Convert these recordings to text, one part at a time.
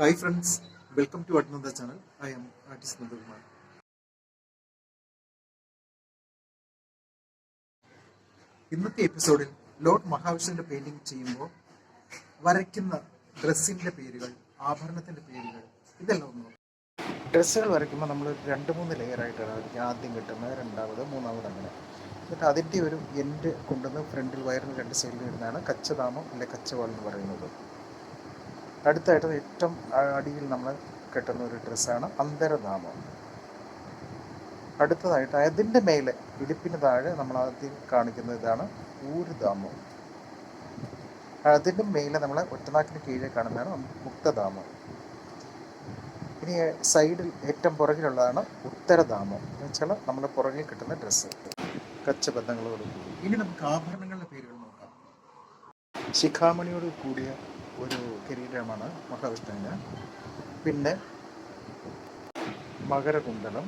Hi friends, welcome to another channel. I am artist Nandkumar. ഇന്നത്തെ എപ്പിസോഡിൽ Lord മഹാവിഷ്ണുവിന്റെ painting ചെയ്യുമ്പോൾ വരയ്ക്കുന്ന ഡ്രസ്സിന്റെ പേരുകൾ, ആഭരണത്തിന്റെ പേരുകൾ ഇതെല്ലാം ഒന്ന് ഡ്രസ്സുകൾ വരയ്ക്കുമ്പോൾ നമ്മൾ 2-3 ലെയർ ആയിട്ടാണ് വരയ്ക്കുക. ആദ്യം കിട്ടുന്നത്, രണ്ടാമത്, മൂന്നാമത്, അങ്ങനെ. എന്നിട്ട് അതിൻ്റെ ഒരു എൻഡ് കൊണ്ടുവന്ന് ഫ്രണ്ടിൽ വയറിന് 2 സൈഡിൽ വരുന്നതാണ് കച്ചദാമം അല്ലെ കച്ചവാൾ എന്ന് പറയുന്നത്. അടുത്തായിട്ട് ഏറ്റവും അടിയിൽ നമ്മൾ കെട്ടുന്ന ഒരു ഡ്രസ്സാണ് അന്തരധാമം. അടുത്തതായിട്ട് അതിൻ്റെ മേലെ ഇടുപ്പിന് താഴെ നമ്മൾ ആദ്യം കാണിക്കുന്ന ഇതാണ് ഊരുധാമം. അതിൻ്റെ മേലെ നമ്മൾ ഒറ്റനാക്കിന് കീഴെ കാണുന്നതാണ് മുക്തധാമം. ഇനി സൈഡിൽ ഏറ്റവും പുറകിലുള്ളതാണ് ഉത്തരധാമം എന്ന് വെച്ചാൽ നമ്മുടെ പുറകിൽ കിട്ടുന്ന ഡ്രസ്സ് കച്ചബന്ധങ്ങളോട് കൂടി. ഇനി നമുക്ക് ആഭരണങ്ങളുടെ പേരുകൾ നോക്കാം. ശിഖാമണിയോട് കൂടിയ ഒരു കിരീടമാണ് മഹാവിഷ്ണുവിന്. പിന്നെ മകരകുണ്ടലം,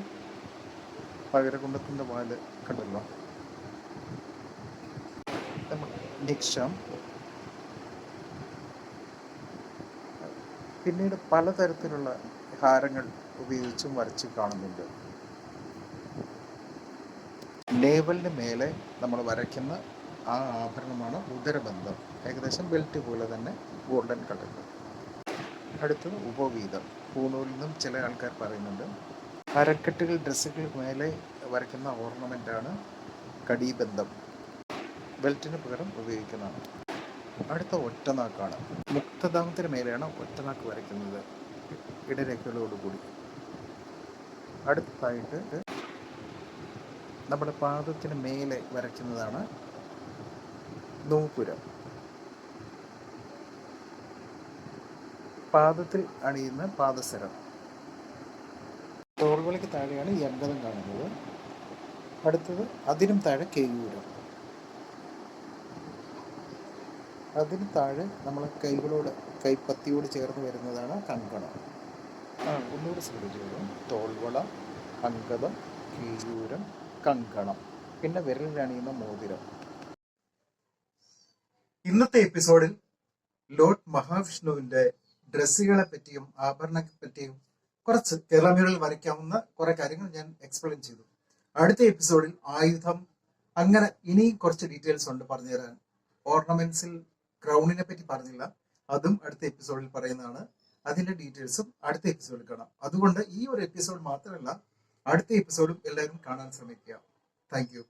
മകരകുണ്ടത്തിൻ്റെ വാല് കണ്ടല്ലോ. നിക്ഷം, പിന്നീട് പലതരത്തിലുള്ള ഹാരങ്ങൾ ഉപയോഗിച്ചും വരച്ച് കാണുന്നുണ്ട്. നേവലിന് മേലെ നമ്മൾ വരയ്ക്കുന്ന ആ ആഭരണമാണ് ഉദരബന്ധം, ഏകദേശം ബെൽറ്റ് പോലെ തന്നെ ഗോൾഡൻ കളർ. അടുത്തത് ഉപവീതം, പൂനൂലിൽ നിന്നും ചില ആൾക്കാർ പറയുന്നുണ്ട്. അരക്കെട്ടുകൾ ഡ്രസ്സുകൾ മേലെ വരയ്ക്കുന്ന ഓർണമെൻ്റാണ് കടീബന്ധം, ബെൽറ്റിന് പകരം ഉപയോഗിക്കുന്നതാണ്. അടുത്ത ഒറ്റനാക്കാണ്. മുക്തധാമത്തിന് മേലെയാണ് ഒറ്റനാക്ക് വരയ്ക്കുന്നത് ഇടരേഖകളോടുകൂടി. അടുത്തതായിട്ട് നമ്മുടെ പാദത്തിന് മേലെ വരയ്ക്കുന്നതാണ് നൂപുരം. പാദത്തിൽ അണിയുന്ന പാദസരം. തോൾവളിക്ക് താഴെയാണ് ഈ അംഗതം കാണുന്നത്. അടുത്തത് അതിനും താഴെ കേയൂരം. അതിന് താഴെ നമ്മൾ കൈപ്പത്തിയോട് ചേർന്ന് വരുന്നതാണ് കങ്കണം. ഒന്നുകൂടി ശ്രദ്ധിച്ചു. തോൾവള, അംഗതം, കേയൂരം, കങ്കണം, പിന്നെ വിരലിലണിയുന്ന മോതിരം. ഇന്നത്തെ എപ്പിസോഡിൽ ലോർഡ് മഹാവിഷ്ണുവിന്റെ ഡ്രസ്സുകളെ പറ്റിയും ആഭരണങ്ങളെ പറ്റിയും കുറച്ച് കേരളമീറിൽ വരയ്ക്കാവുന്ന കുറെ കാര്യങ്ങൾ ഞാൻ എക്സ്പ്ലെയിൻ ചെയ്തു. അടുത്ത എപ്പിസോഡിൽ ആയുധം, അങ്ങനെ ഇനിയും കുറച്ച് ഡീറ്റെയിൽസ് ഉണ്ട് പറഞ്ഞു തരാൻ. ഓർണമെന്റ്സിൽ ക്രൗണിനെ പറ്റി പറഞ്ഞില്ല, അതും അടുത്ത എപ്പിസോഡിൽ പറയുന്നതാണ്. അതിന്റെ ഡീറ്റെയിൽസും അടുത്ത എപ്പിസോഡിൽ കാണാം. അതുകൊണ്ട് ഈ ഒരു എപ്പിസോഡ് മാത്രമല്ല, അടുത്ത എപ്പിസോഡും എല്ലാവരും കാണാൻ ശ്രമിക്കുക. Thank you.